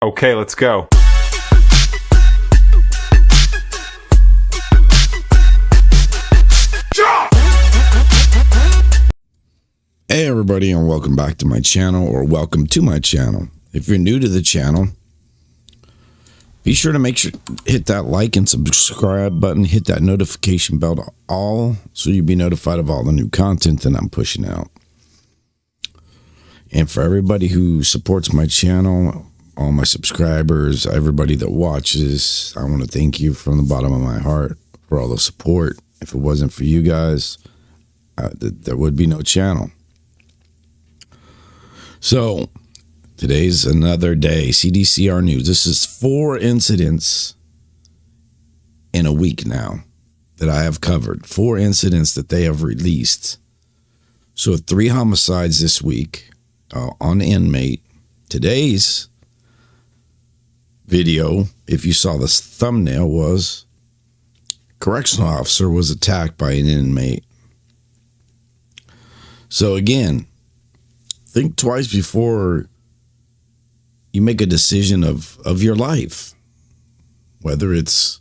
Okay, let's go. Hey everybody, and welcome back to my channel, or welcome to my channel. If you're new to the channel, be sure to hit that like and subscribe button, hit that notification bell to all, so you'll be notified of all the new content that I'm pushing out. And for everybody who supports my channel, all my subscribers, everybody that watches, I want to thank you from the bottom of my heart for all the support. If it wasn't for you guys, there would be no channel. So, today's another day. CDCR news. This is 4 incidents in a week now that I have covered. 4 incidents that they have released. So, 3 homicides this week on inmate. Today's video, if you saw the thumbnail, was correctional officer was attacked by an inmate. So, again, think twice before you make a decision of your life, whether it's,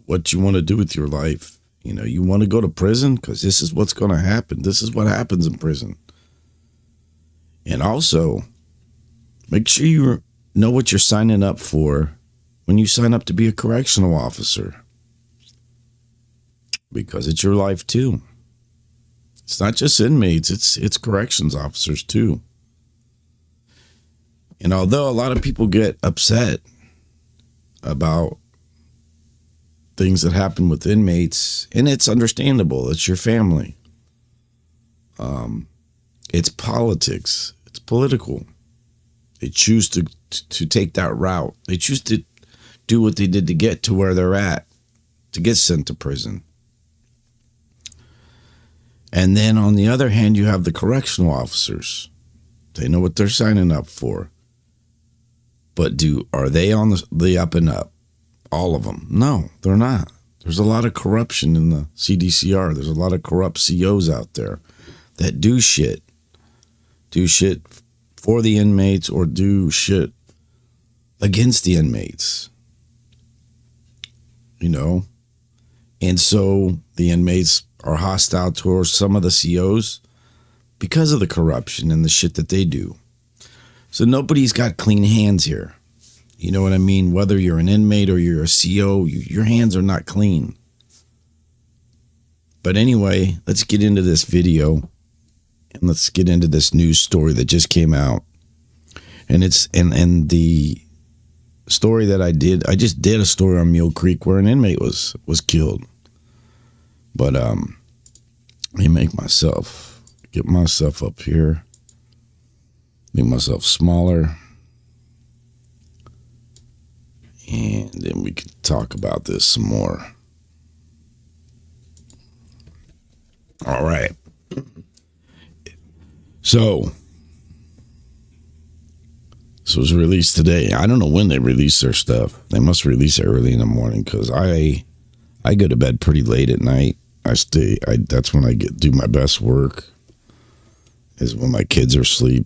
what you want to do with your life. You want to go to prison because this is what's going to happen. This is what happens in prison. And also, make sure you know what you're signing up for when you sign up to be a correctional officer, because it's your life too. It's not just inmates, it's corrections officers too. And although a lot of people get upset about things that happen with inmates, and it's understandable, it's your family. It's politics, it's political. They choose to take that route. They choose to do what they did to get to where they're at, to get sent to prison. And then on the other hand, you have the correctional officers. They know what they're signing up for. But are they on the up and up? All of them? No, they're not. There's a lot of corruption in the CDCR. There's a lot of corrupt COs out there that do shit for the inmates or do shit against the inmates. And so the inmates are hostile towards some of the COs because of the corruption and the shit that they do. So nobody's got clean hands here. You know what I mean? Whether you're an inmate or you're a CO, your hands are not clean. But anyway, let's get into this video and let's get into this news story that just came out. And it's and the story that I just did a story on Mule Creek where an inmate was killed. But let me get myself up here, make myself smaller, and then we can talk about this some more. All right. So this was released today. I don't know when they release their stuff. They must release it early in the morning because I go to bed pretty late at night. That's when I do my best work, is when my kids are asleep.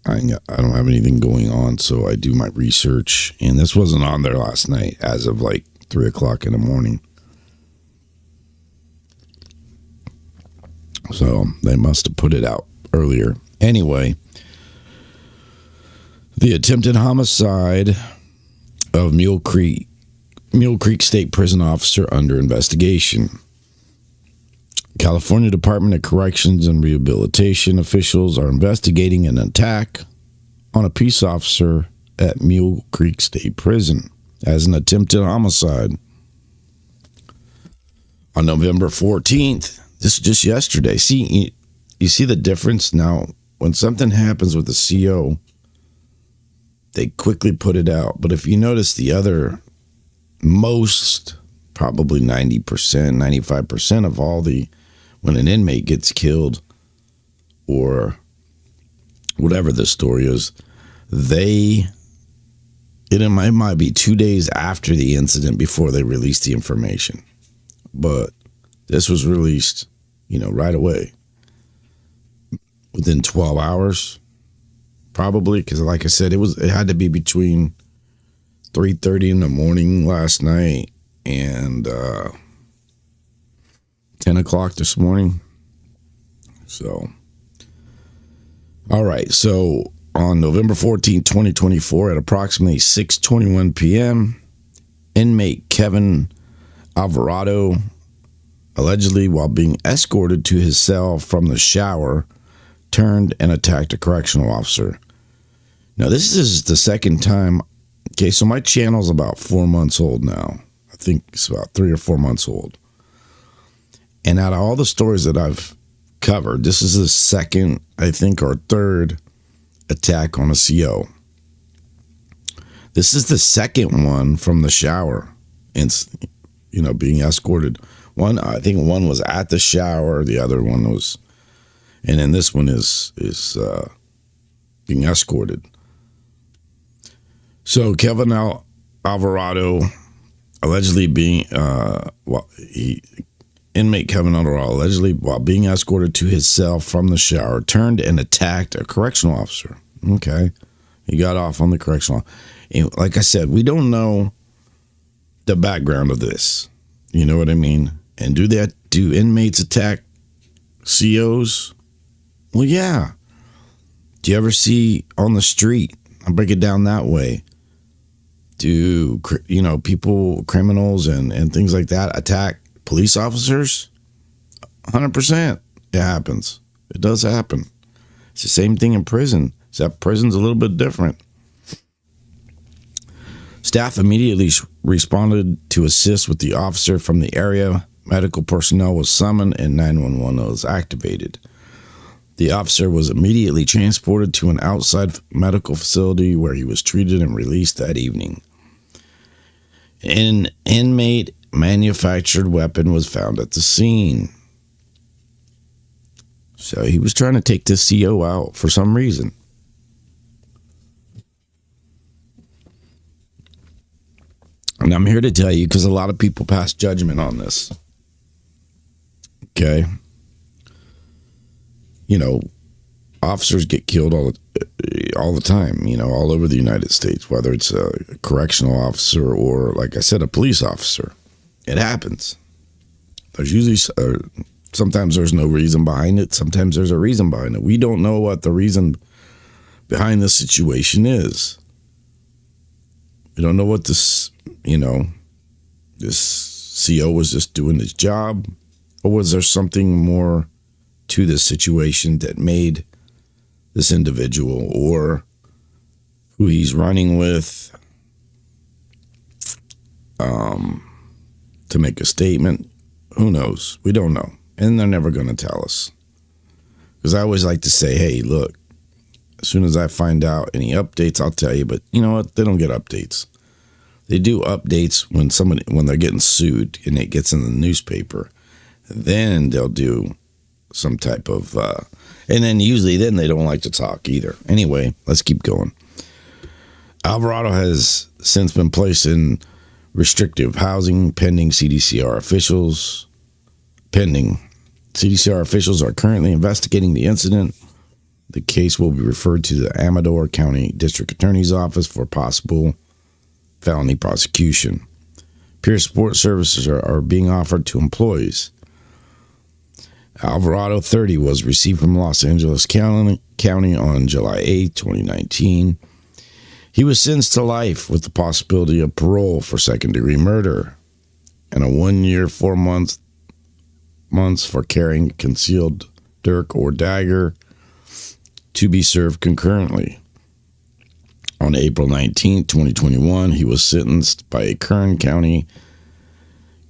I don't have anything going on, so I do my research. And this wasn't on there last night as of like 3 o'clock in the morning. So they must have put it out earlier. Anyway, the attempted homicide of Mule Creek State Prison officer under investigation. California Department of Corrections and Rehabilitation officials are investigating an attack on a peace officer at Mule Creek State Prison as an attempted homicide. On November 14th, this is just yesterday. See, you see the difference now? When something happens with a CO, they quickly put it out. But if you notice the other, most, probably 90%, 95% of all when an inmate gets killed or whatever the story is, it might be 2 days after the incident before they release the information. But this was released, right away. Within 12 hours, probably, because like I said, it had to be between 3:30 in the morning last night and 10 o'clock this morning. So, all right. So on November 14, 2024, at approximately 6:21 p.m., inmate Kevin Alvarado, allegedly while being escorted to his cell from the shower, turned and attacked a correctional officer. Now, this is the second time. Okay, so my channel's about 4 months old now. I think it's about 3 or 4 months old. And out of all the stories that I've covered, this is the second, I think, or third attack on a CO. This is the second one from the shower and, being escorted. I think one was at the shower, the other one was, and then this one is being escorted. So Kevin Alvarado, allegedly being, inmate Kevin Alvarado, allegedly while being escorted to his cell from the shower, turned and attacked a correctional officer. Okay. He got off on the correctional. And like I said, we don't know the background of this. You know what I mean? And do inmates attack COs? Well, yeah. Do you ever see on the street, I'll break it down that way, do, people, criminals and things like that attack police officers? 100%. It happens. It does happen. It's the same thing in prison, except prison's a little bit different. Staff immediately responded to assist with the officer from the area. Medical personnel was summoned and 911 was activated. The officer was immediately transported to an outside medical facility where he was treated and released that evening. An inmate manufactured weapon was found at the scene. So he was trying to take this CO out for some reason. And I'm here to tell you, because a lot of people pass judgment on this. Okay. Officers get killed all the time, all over the United States, whether it's a correctional officer or, like I said, a police officer. It happens. There's usually, sometimes there's no reason behind it. Sometimes there's a reason behind it. We don't know what the reason behind the situation is. We don't know what this CO was just doing his job, or was there something more to this situation that made this individual or who he's running with to make a statement? Who knows? We don't know. And they're never going to tell us. Because I always like to say, hey, look, as soon as I find out any updates, I'll tell you. But you know what? They don't get updates. They do updates when they're getting sued and it gets in the newspaper. Then they'll do some type of, and then usually then they don't like to talk either. Anyway, let's keep going. Alvarado has since been placed in restrictive housing pending CDCR officials. CDCR officials are currently investigating the incident. The case will be referred to the Amador County District Attorney's Office for possible felony prosecution. Peer support services are being offered to employees. Alvarado, 30, was received from Los Angeles County on July 8, 2019. He was sentenced to life with the possibility of parole for second-degree murder and a 1 year, 4 months for carrying a concealed dirk or dagger to be served concurrently. On April 19, 2021, he was sentenced by a Kern County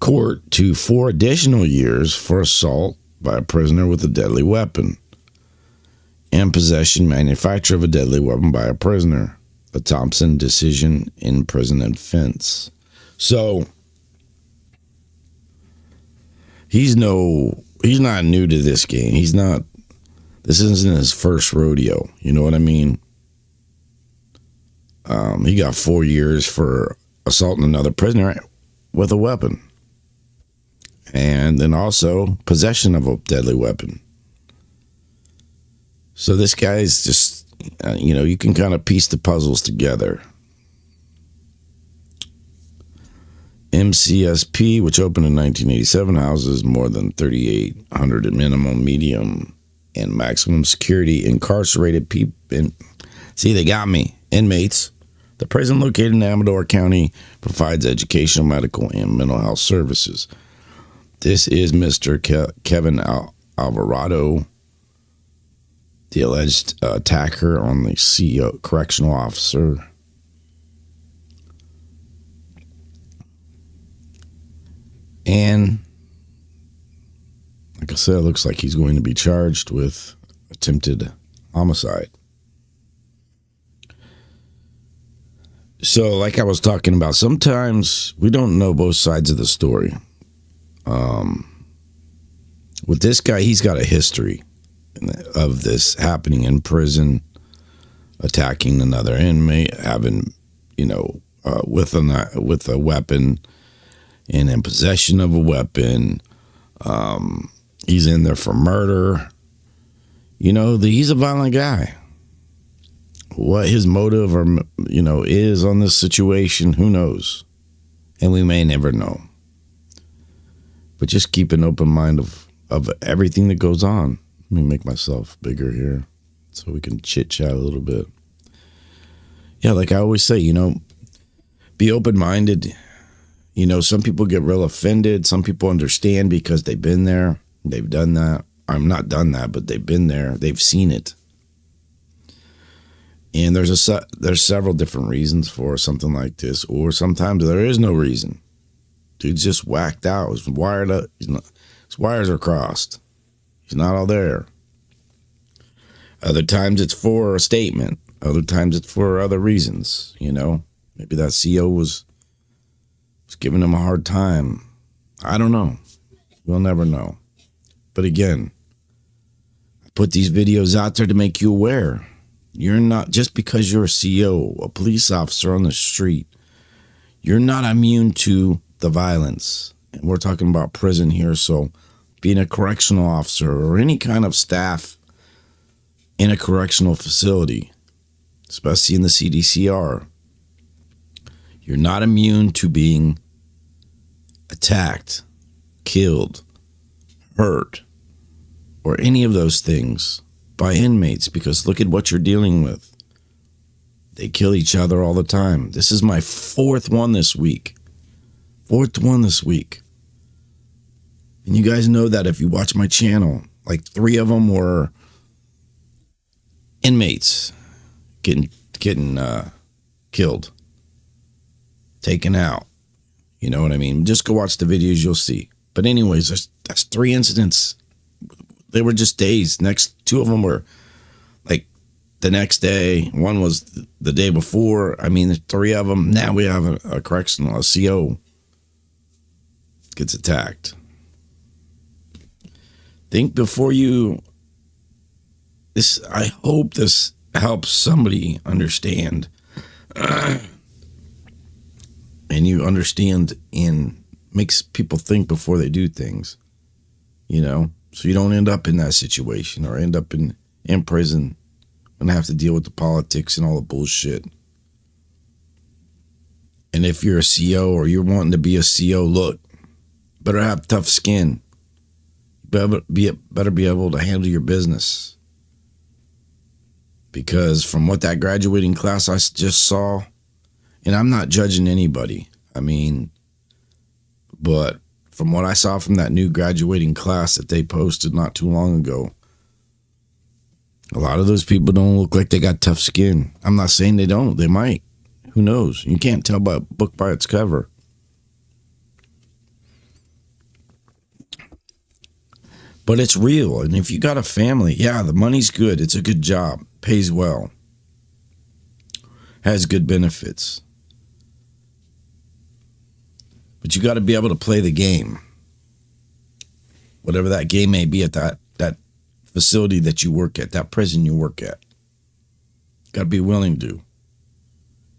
court to 4 additional years for assault by a prisoner with a deadly weapon and possession, manufacture of a deadly weapon by a prisoner. A Thompson decision in prison offense. So he's not new to this game. This isn't his first rodeo. You know what I mean? He got 4 years for assaulting another prisoner with a weapon. And then also possession of a deadly weapon. So this guy's just, You can kind of piece the puzzles together. MCSP, which opened in 1987, houses more than 3,800 at minimum, medium, and maximum security incarcerated people. See, they got me. Inmates. The prison located in Amador County provides educational, medical, and mental health services. This is Mr. Kevin Alvarado, the alleged attacker on the CEO, correctional officer. And like I said, it looks like he's going to be charged with attempted homicide. So, like I was talking about, sometimes we don't know both sides of the story. With this guy, he's got a history of this happening in prison, attacking another inmate, having, with a weapon, and in possession of a weapon. He's in there for murder. He's a violent guy. What his motive is on this situation, who knows? And we may never know. But just keep an open mind of everything that goes on. Let me make myself bigger here so we can chit-chat a little bit. Yeah, like I always say, be open-minded. Some people get real offended. Some people understand because they've been there. They've done that. I'm not done that, but they've been there. They've seen it. And there's several different reasons for something like this, or sometimes there is no reason. Dude's just whacked out. He's wired up. His wires are crossed. He's not all there. Other times it's for a statement. Other times it's for other reasons. Maybe that CO was giving him a hard time. I don't know. We'll never know. But again, I put these videos out there to make you aware. You're not, just because you're a CO, a police officer on the street, you're not immune to the violence. And we're talking about prison here, so being a correctional officer or any kind of staff in a correctional facility, especially in the CDCR, you're not immune to being attacked, killed, hurt, or any of those things by inmates, because look at what you're dealing with. They kill each other all the time. This is my fourth one this week. And you guys know that if you watch my channel, like 3 of them were inmates getting killed, taken out. You know what I mean? Just go watch the videos, you'll see. But anyways, that's 3 incidents. They were just days. Next 2 of them were like the next day. 1 was the day before. I mean, 3 of them. Now we have a correctional, a CO gets attacked. Think before you. I hope this helps somebody understand. And you understand and makes people think before they do things. So you don't end up in that situation or end up in prison and have to deal with the politics and all the bullshit. And if you're a CO or you're wanting to be a CO, look, better have tough skin. Better be able to handle your business. Because from what that graduating class I just saw, and I'm not judging anybody, but from what I saw from that new graduating class that they posted not too long ago, a lot of those people don't look like they got tough skin. I'm not saying they don't. They might. Who knows? You can't tell by a book by its cover. But it's real. And if you got a family, yeah, the money's good. It's a good job. Pays well. Has good benefits. But you got to be able to play the game. Whatever that game may be at that facility that you work at, that prison you work at. Got to be willing to.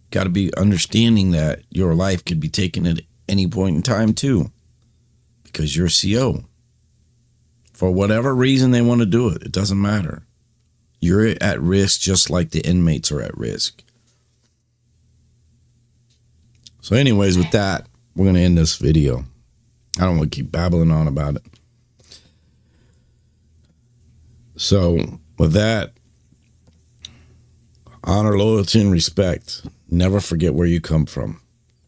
Got to be understanding that your life could be taken at any point in time too. Because you're a CO. For whatever reason they want to do it, it doesn't matter. You're at risk just like the inmates are at risk. So anyways, with that, we're going to end this video. I don't want to keep babbling on about it. So with that, honor, loyalty, and respect. Never forget where you come from.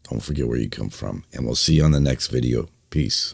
Don't forget where you come from. And we'll see you on the next video. Peace.